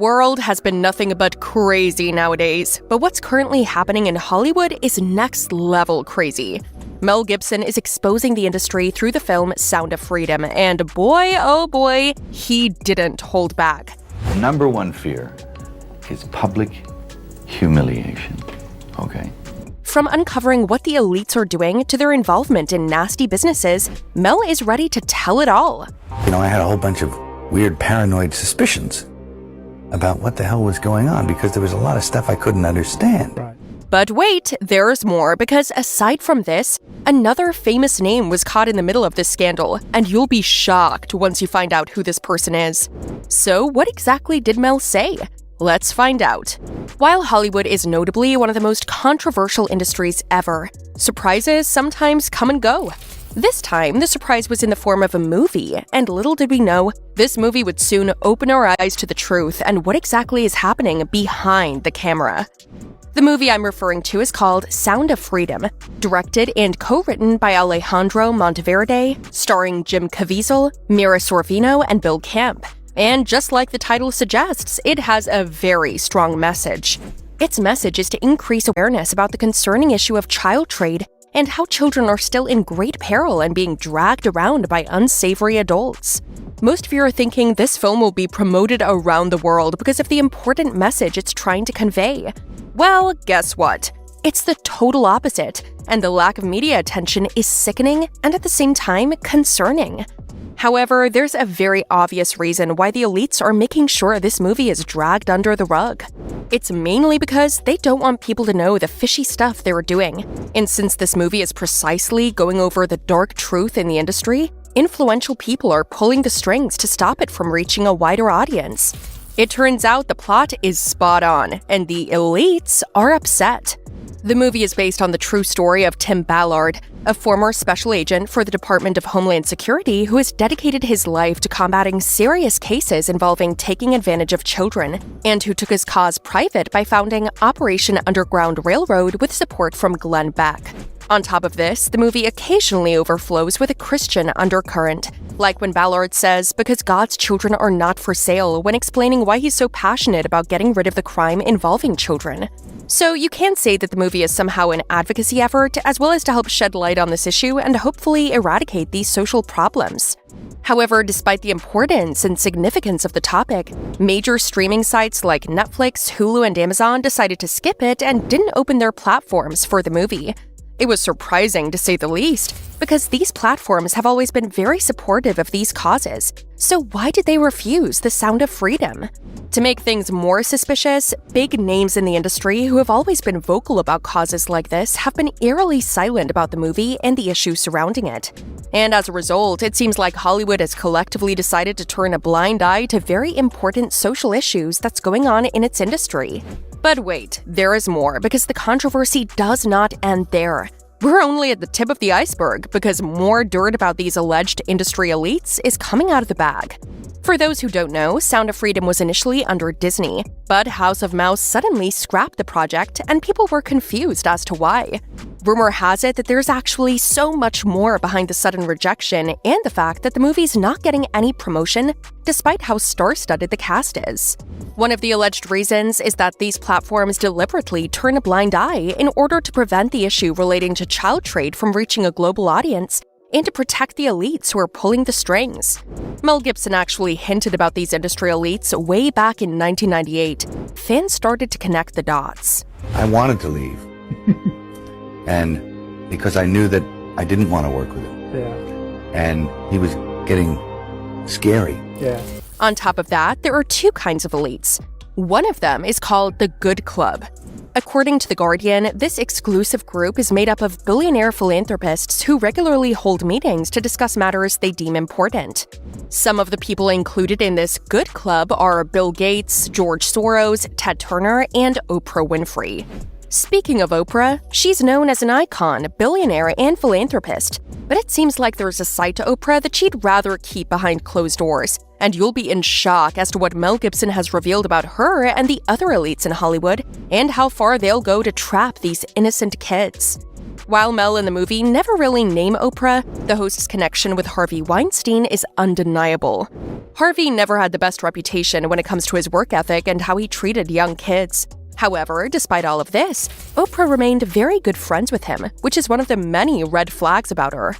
world has been nothing but crazy nowadays, but what's currently happening in Hollywood is next-level crazy. Mel Gibson is exposing the industry through the film Sound of Freedom, and boy, oh boy, he didn't hold back. The number one fear is public humiliation, okay? From uncovering what the elites are doing to their involvement in nasty businesses, Mel is ready to tell it all. I had a whole bunch of weird paranoid suspicions about what the hell was going on because there was a lot of stuff I couldn't understand. But wait, there's more, because aside from this, another famous name was caught in the middle of this scandal, and you'll be shocked once you find out who this person is. So what exactly did Mel say? Let's find out. While Hollywood is notably one of the most controversial industries ever, surprises sometimes come and go. This time, the surprise was in the form of a movie, and little did we know, this movie would soon open our eyes to the truth and what exactly is happening behind the camera. The movie I'm referring to is called Sound of Freedom, directed and co-written by Alejandro Monteverde, starring Jim Caviezel, Mira Sorvino, and Bill Camp. And just like the title suggests, it has a very strong message. Its message is to increase awareness about the concerning issue of child trade and how children are still in great peril and being dragged around by unsavory adults. Most of you are thinking this film will be promoted around the world because of the important message it's trying to convey. Well, guess what? It's the total opposite, and the lack of media attention is sickening and at the same time concerning. However, there's a very obvious reason why the elites are making sure this movie is dragged under the rug. It's mainly because they don't want people to know the fishy stuff they're doing. And since this movie is precisely going over the dark truth in the industry, influential people are pulling the strings to stop it from reaching a wider audience. It turns out the plot is spot on, and the elites are upset. The movie is based on the true story of Tim Ballard, a former special agent for the Department of Homeland Security who has dedicated his life to combating serious cases involving taking advantage of children, and who took his cause private by founding Operation Underground Railroad with support from Glenn Beck. On top of this, the movie occasionally overflows with a Christian undercurrent, like when Ballard says, because God's children are not for sale, when explaining why he's so passionate about getting rid of the crime involving children. So you can say that the movie is somehow an advocacy effort, as well as to help shed light on this issue and hopefully eradicate these social problems. However, despite the importance and significance of the topic, major streaming sites like Netflix, Hulu, and Amazon decided to skip it and didn't open their platforms for the movie. It was surprising, to say the least, because these platforms have always been very supportive of these causes. So why did they refuse the Sound of Freedom? To make things more suspicious, big names in the industry who have always been vocal about causes like this have been eerily silent about the movie and the issues surrounding it. And as a result, it seems like Hollywood has collectively decided to turn a blind eye to very important social issues that's going on in its industry. But wait, there is more, because the controversy does not end there. We're only at the tip of the iceberg, because more dirt about these alleged industry elites is coming out of the bag. For those who don't know, Sound of Freedom was initially under Disney, but House of Mouse suddenly scrapped the project, and people were confused as to why. Rumor has it that there's actually so much more behind the sudden rejection and the fact that the movie's not getting any promotion, despite how star-studded the cast is. One of the alleged reasons is that these platforms deliberately turn a blind eye in order to prevent the issue relating to child trade from reaching a global audience and to protect the elites who are pulling the strings. Mel Gibson actually hinted about these industry elites way back in 1998. Fans started to connect the dots. I wanted to leave. And because I knew that I didn't want to work with him. Yeah. And he was getting scary. Yeah. On top of that, there are two kinds of elites. One of them is called the Good Club. According to The Guardian, this exclusive group is made up of billionaire philanthropists who regularly hold meetings to discuss matters they deem important. Some of the people included in this Good Club are Bill Gates, George Soros, Ted Turner, and Oprah Winfrey. Speaking of Oprah, she's known as an icon, billionaire, and philanthropist, but it seems like there's a side to Oprah that she'd rather keep behind closed doors, and you'll be in shock as to what Mel Gibson has revealed about her and the other elites in Hollywood, and how far they'll go to trap these innocent kids. While Mel in the movie never really named Oprah, the host's connection with Harvey Weinstein is undeniable. Harvey never had the best reputation when it comes to his work ethic and how he treated young kids. However, despite all of this, Oprah remained very good friends with him, which is one of the many red flags about her.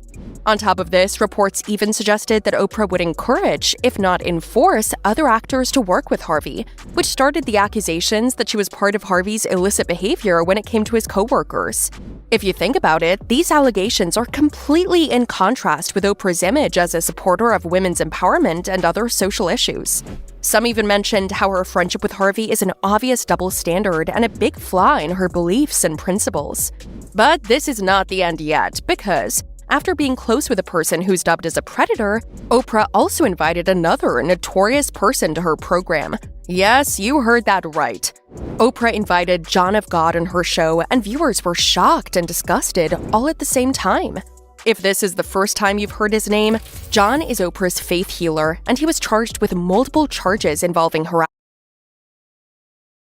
On top of this, reports even suggested that Oprah would encourage, if not enforce, other actors to work with Harvey, which started the accusations that she was part of Harvey's illicit behavior when it came to his coworkers. If you think about it, these allegations are completely in contrast with Oprah's image as a supporter of women's empowerment and other social issues. Some even mentioned how her friendship with Harvey is an obvious double standard and a big flaw in her beliefs and principles. But this is not the end yet, because after being close with a person who's dubbed as a predator, Oprah also invited another notorious person to her program. Yes, you heard that right. Oprah invited John of God on her show, and viewers were shocked and disgusted all at the same time. If this is the first time you've heard his name, John is Oprah's faith healer, and he was charged with multiple charges involving harassment.